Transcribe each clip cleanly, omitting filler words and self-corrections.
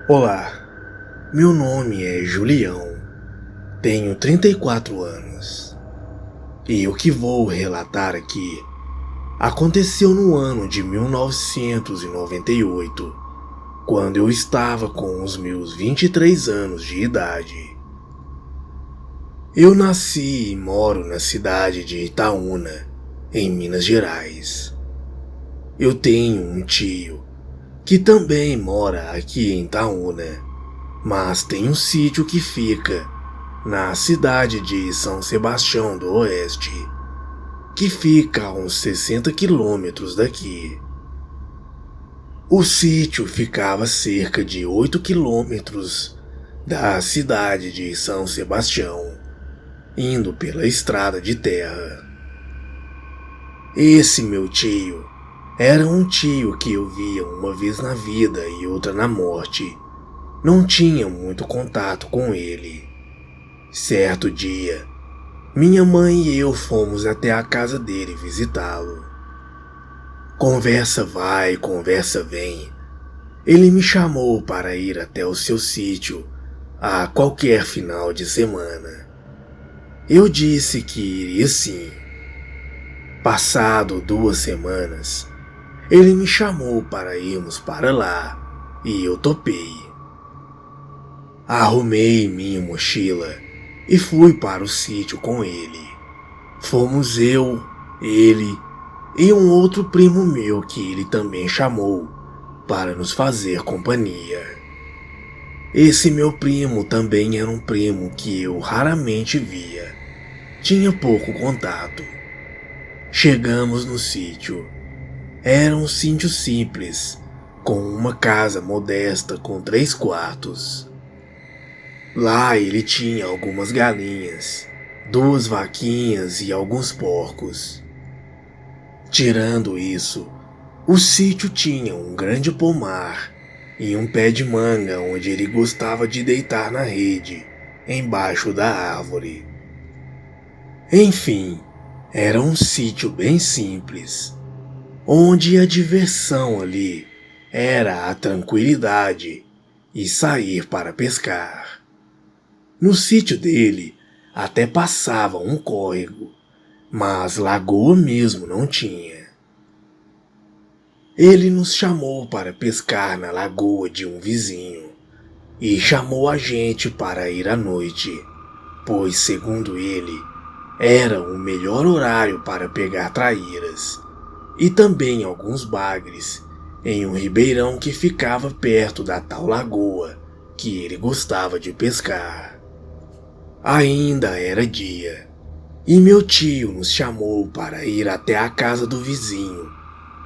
Olá, meu nome é Julião, tenho 34 anos e o que vou relatar aqui aconteceu no ano de 1998, quando eu estava com os meus 23 anos de idade. Eu nasci e moro na cidade de Itaúna, em Minas Gerais. Eu tenho um tio que também mora aqui em Itaúna, mas tem um sítio que fica na cidade de São Sebastião do Oeste, que fica a uns 60 quilômetros daqui. O sítio ficava a cerca de 8 quilômetros da cidade de São Sebastião, indo pela estrada de terra. Esse meu tio era um tio que eu via uma vez na vida e outra na morte. Não tinha muito contato com ele. Certo dia, minha mãe e eu fomos até a casa dele visitá-lo. Conversa vai, conversa vem. Ele me chamou para ir até o seu sítio a qualquer final de semana. Eu disse que iria sim. Passado 2 semanas, ele me chamou para irmos para lá e eu topei. Arrumei minha mochila e fui para o sítio com ele. Fomos eu, ele e um outro primo meu que ele também chamou para nos fazer companhia. Esse meu primo também era um primo que eu raramente via. Tinha pouco contato. Chegamos no sítio. Era um sítio simples, com uma casa modesta com 3 quartos. Lá ele tinha algumas galinhas, 2 vaquinhas e alguns porcos. Tirando isso, o sítio tinha um grande pomar e um pé de manga onde ele gostava de deitar na rede, embaixo da árvore. Enfim, era um sítio bem simples, onde a diversão ali era a tranquilidade e sair para pescar. No sítio dele até passava um córrego, mas lagoa mesmo não tinha. Ele nos chamou para pescar na lagoa de um vizinho e chamou a gente para ir à noite, pois, segundo ele, era o melhor horário para pegar traíras e também alguns bagres em um ribeirão que ficava perto da tal lagoa que ele gostava de pescar. Ainda era dia e meu tio nos chamou para ir até a casa do vizinho,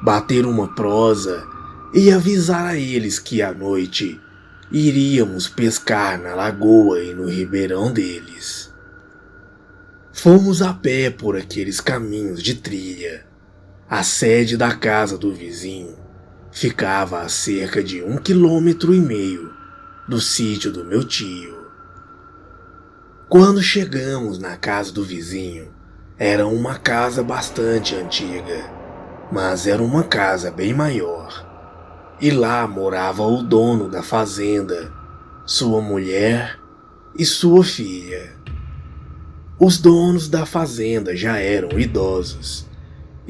bater uma prosa e avisar a eles que à noite iríamos pescar na lagoa e no ribeirão deles. Fomos a pé por aqueles caminhos de trilha. A sede da casa do vizinho ficava a cerca de 1,5 quilômetros do sítio do meu tio. Quando chegamos na casa do vizinho, era uma casa bastante antiga, mas era uma casa bem maior. E lá morava o dono da fazenda, sua mulher e sua filha. Os donos da fazenda já eram idosos,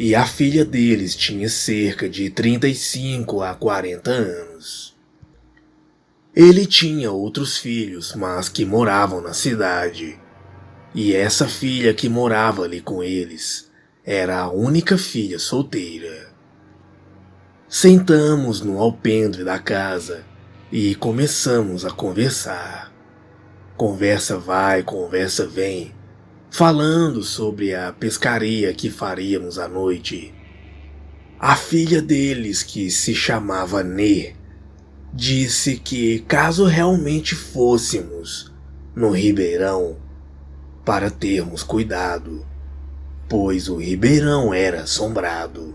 e a filha deles tinha cerca de 35 a 40 anos. Ele tinha outros filhos, mas que moravam na cidade, e essa filha que morava ali com eles era a única filha solteira. Sentamos no alpendre da casa e começamos a conversar. Conversa vai, conversa vem, falando sobre a pescaria que faríamos à noite. A filha deles, que se chamava Nê, disse que caso realmente fôssemos no ribeirão, para termos cuidado, pois o ribeirão era assombrado.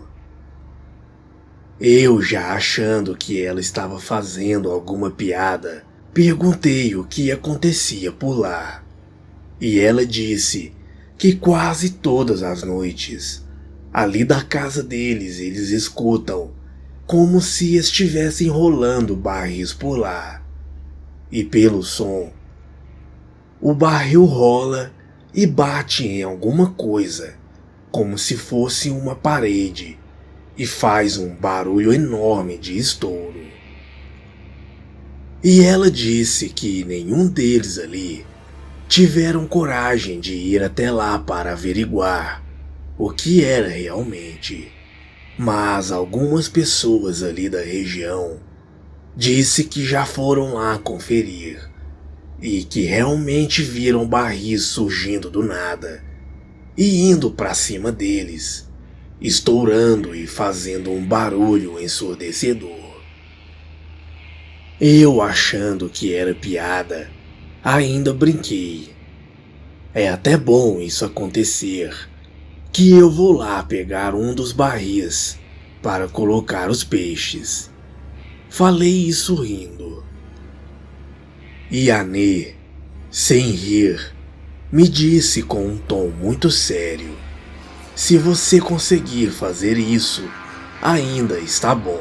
Eu, já achando que ela estava fazendo alguma piada, perguntei o que acontecia por lá. E ela disse que quase todas as noites, ali da casa deles, eles escutam como se estivessem rolando barris por lá, e pelo som, o barril rola e bate em alguma coisa, como se fosse uma parede, e faz um barulho enorme de estouro. E ela disse que nenhum deles ali tiveram coragem de ir até lá para averiguar o que era realmente, mas algumas pessoas ali da região disse que já foram lá conferir e que realmente viram barris surgindo do nada e indo para cima deles, estourando e fazendo um barulho ensurdecedor. Eu, achando que era piada, ainda brinquei. É até bom isso acontecer, que eu vou lá pegar um dos barris para colocar os peixes. Falei isso rindo. E a Nê, sem rir, me disse com um tom muito sério: se você conseguir fazer isso, ainda está bom.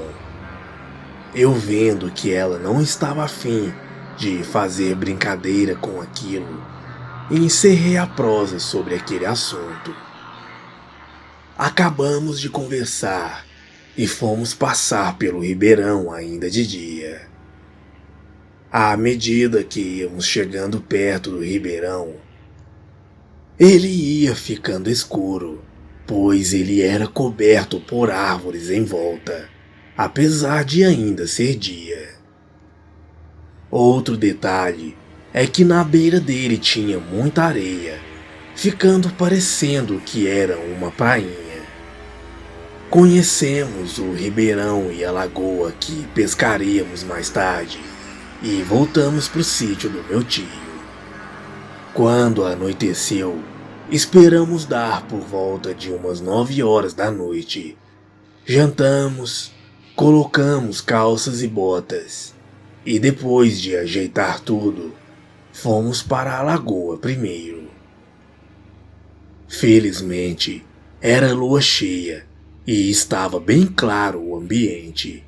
Eu, vendo que ela não estava afim de fazer brincadeira com aquilo, encerrei a prosa sobre aquele assunto. Acabamos de conversar e fomos passar pelo ribeirão ainda de dia. À medida que íamos chegando perto do ribeirão, ele ia ficando escuro, pois ele era coberto por árvores em volta, apesar de ainda ser dia. Outro detalhe é que na beira dele tinha muita areia, ficando parecendo que era uma prainha. Conhecemos o ribeirão e a lagoa que pescaríamos mais tarde e voltamos para o sítio do meu tio. Quando anoiteceu, esperamos dar por volta de umas 9 horas da noite. Jantamos, colocamos calças e botas e, depois de ajeitar tudo, fomos para a lagoa primeiro. Felizmente, era lua cheia e estava bem claro o ambiente,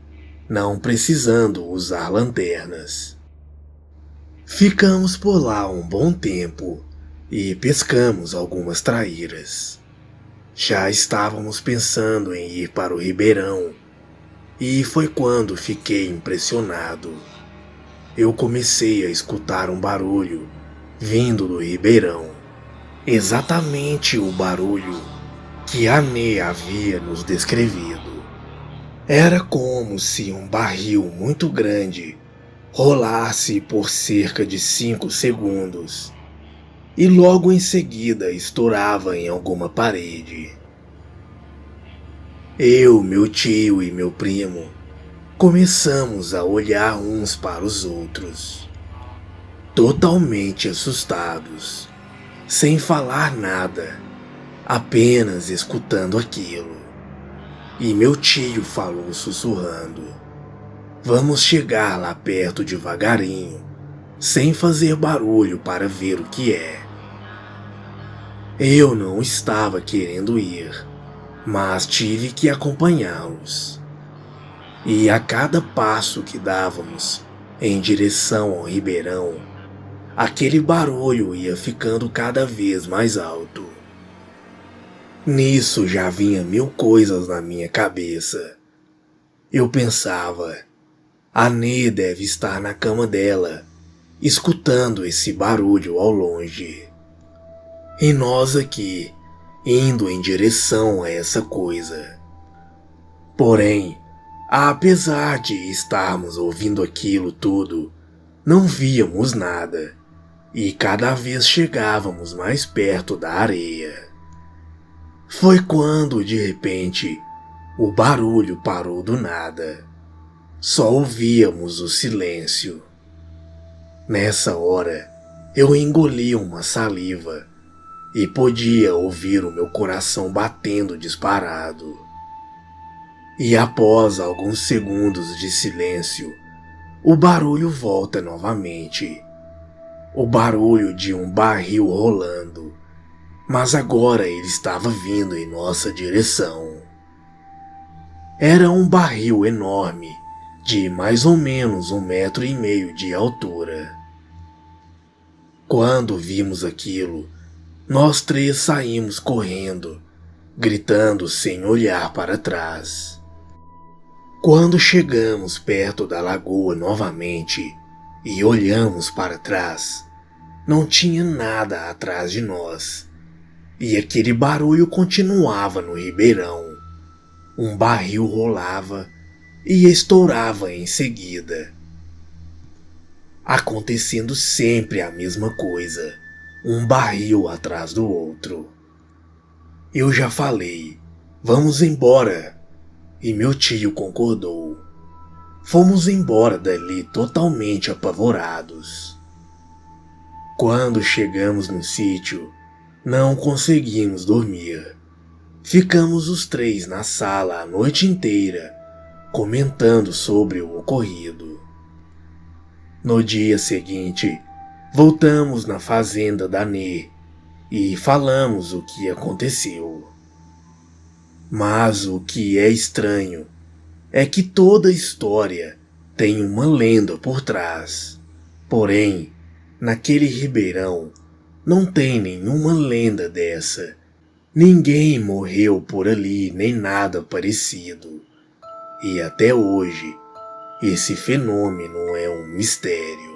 não precisando usar lanternas. Ficamos por lá um bom tempo e pescamos algumas traíras. Já estávamos pensando em ir para o ribeirão e foi quando fiquei impressionado. Eu comecei a escutar um barulho vindo do ribeirão, exatamente o barulho que a Nê havia nos descrevido. Era como se um barril muito grande rolasse por cerca de 5 segundos e logo em seguida estourava em alguma parede. Eu, meu tio e meu primo começamos a olhar uns para os outros, totalmente assustados, sem falar nada, apenas escutando aquilo. E meu tio falou sussurrando: vamos chegar lá perto devagarinho, sem fazer barulho para ver o que é. Eu não estava querendo ir, mas tive que acompanhá-los. E a cada passo que dávamos em direção ao ribeirão, aquele barulho ia ficando cada vez mais alto. Nisso já vinha 1000 coisas na minha cabeça. Eu pensava: a Nê deve estar na cama dela, escutando esse barulho ao longe. E nós aqui, indo em direção a essa coisa. Porém, apesar de estarmos ouvindo aquilo tudo, não víamos nada, e cada vez chegávamos mais perto da areia. Foi quando, de repente, o barulho parou do nada. Só ouvíamos o silêncio. Nessa hora, eu engoli uma saliva e podia ouvir o meu coração batendo disparado. E após alguns segundos de silêncio, o barulho volta novamente. O barulho de um barril rolando, mas agora ele estava vindo em nossa direção. Era um barril enorme, de mais ou menos 1,5 metros de altura. Quando vimos aquilo, nós três saímos correndo, gritando sem olhar para trás. Quando chegamos perto da lagoa novamente e olhamos para trás, não tinha nada atrás de nós, e aquele barulho continuava no ribeirão. Um barril rolava e estourava em seguida. Acontecendo sempre a mesma coisa, um barril atrás do outro. Eu já falei, vamos embora, e meu tio concordou. Fomos embora dali totalmente apavorados. Quando chegamos no sítio, não conseguimos dormir. Ficamos os três na sala a noite inteira, comentando sobre o ocorrido. No dia seguinte, voltamos na fazenda da Nê e falamos o que aconteceu. Mas o que é estranho é que toda história tem uma lenda por trás. Porém, naquele ribeirão não tem nenhuma lenda dessa. Ninguém morreu por ali nem nada parecido. E até hoje, esse fenômeno é um mistério.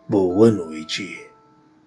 Boa noite.